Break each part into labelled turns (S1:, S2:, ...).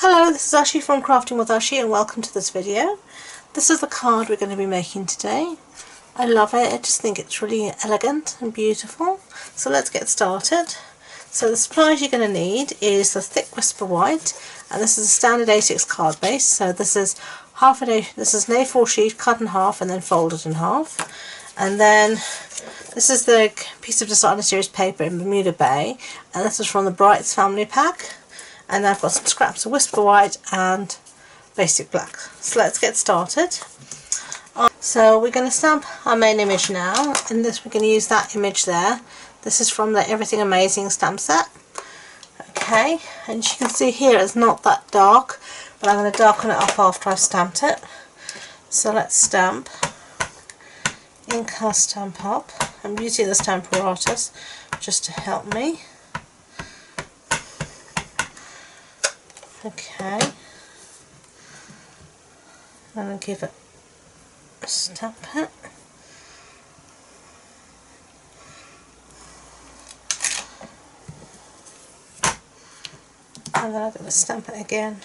S1: Hello, this is Ashi from Crafting with Ashi and welcome to this video. This is the card we're going to be making today. I love it, I just think it's really elegant and beautiful. So let's get started. So the supplies you're going to need is the thick Whisper White, and this is a standard A6 card base. So this is this is an A4 sheet cut in half and then folded in half. And then this is the piece of Designer Series paper in Bermuda Bay, and this is from the Brights family pack. And I've got some scraps of Whisper White and basic black. So let's get started. So we're going to stamp our main image now, and this we're going to use that image there. This is from the Everything Amazing stamp set. Okay, and as you can see here it's not that dark, but I'm going to darken it up after I've stamped it. So let's stamp. Ink our stamp up. I'm using the Stamparatus just to help me. Okay, and I'll give it a stamp it. And then I'm going to stamp it again.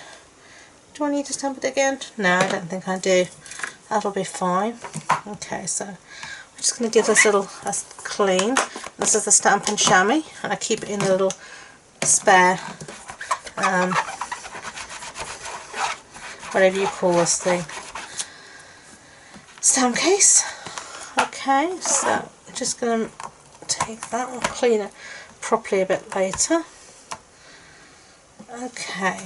S1: Do I need to stamp it again? No, I don't think I do. That'll be fine. Okay, so I'm just going to give this a clean. This is the Stampin' Chamois, and I keep it in a little spare whatever you call this thing, stamp case. Okay, so I'm just going to take that and clean it properly a bit later. Okay,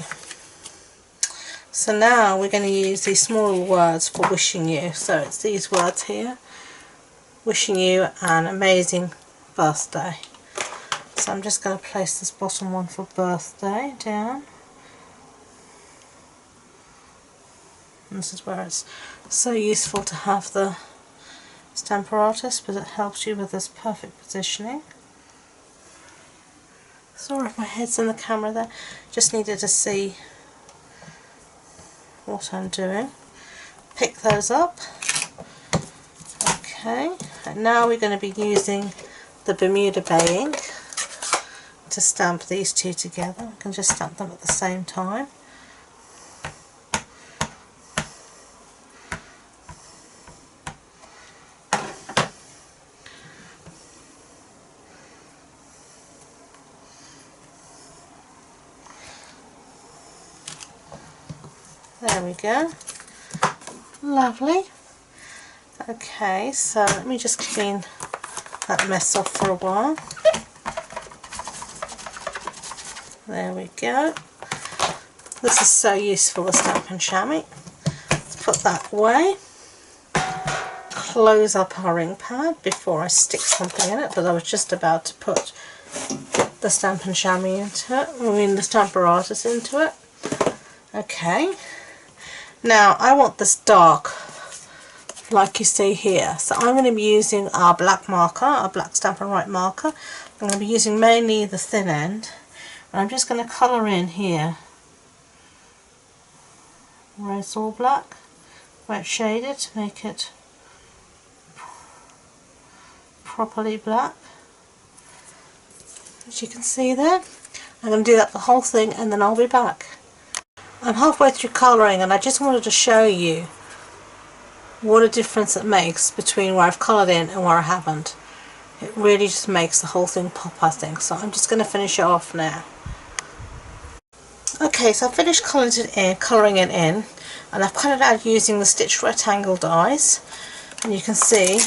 S1: so now we're going to use these small words for wishing you. So it's these words here: wishing you an amazing birthday. So I'm just going to place this bottom one for birthday down. And this is where it's so useful to have the Stamparatus, but it helps you with this perfect positioning. Sorry if my head's in the camera there, just needed to see what I'm doing. Pick those up. Okay, and now we're going to be using the Bermuda Bay ink to stamp these two together. I can just stamp them at the same time. There we go. Lovely. Okay, so let me just clean that mess off for a while. There we go. This is so useful, the Stampin' Chamois. Let's put that away. Close up our ink pad before I stick something in it, but I was just about to put the Stampin' Chamois into it, the Stamparatus into it. Okay. Now I want this dark, like you see here. So I'm going to be using our black marker, our black Stampin' Write marker. I'm going to be using mainly the thin end. And I'm just going to colour in here where it's all black, where it's shaded, to make it properly black. As you can see there, I'm going to do that the whole thing and then I'll be back. I'm halfway through colouring and I just wanted to show you what a difference it makes between where I've coloured in and where I haven't. It really just makes the whole thing pop, I think. So I'm just going to finish it off now. Okay, so I've finished colouring it in, and I've cut it out using the stitched rectangle dies, and you can see,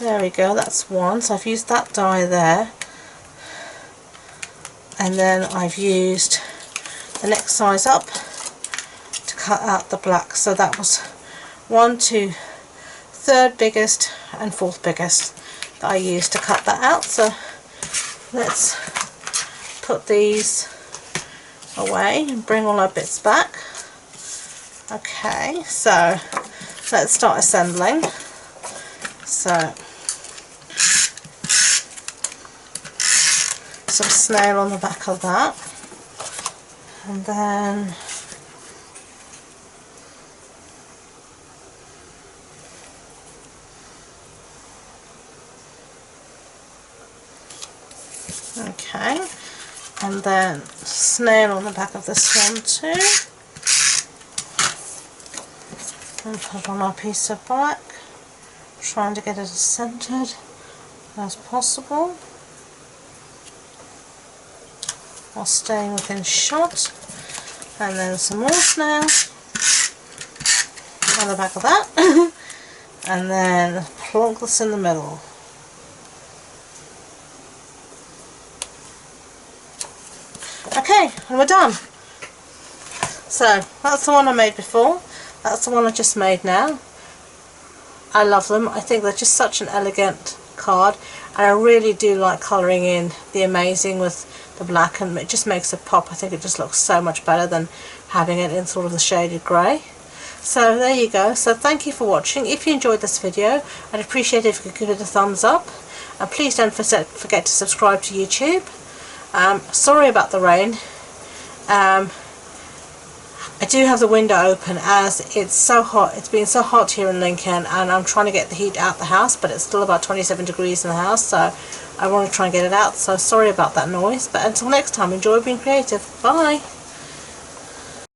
S1: there we go, that's one. So I've used that die there, and then I've used the next size up to cut out the black. So that was 1, 2, third biggest and fourth biggest that I used to cut that out. So let's put these away and bring all our bits back. Okay, so let's start assembling. So some snail on the back of that, and then okay, And then snail on the back of this one too. And put on our piece of black, trying to get it as centered as possible while staying within shot. And then some more snail on the back of that. And then plonk this in the middle. Okay, and we're done. So that's the one I made before. That's the one I just made now. I love them. I think they're just such an elegant card, and I really do like colouring in the Amazing with the black, and it just makes it pop. I think it just looks so much better than having it in sort of the shaded grey. So there you go. So thank you for watching. If you enjoyed this video, I'd appreciate it if you could give it a thumbs up, and please don't forget to subscribe to YouTube. Sorry about the rain. I do have the window open as it's so hot. It's been so hot here in Lincoln, and I'm trying to get the heat out the house, but it's still about 27 degrees in the house, so I want to try and get it out. So sorry about that noise, but until next time, enjoy being creative. Bye.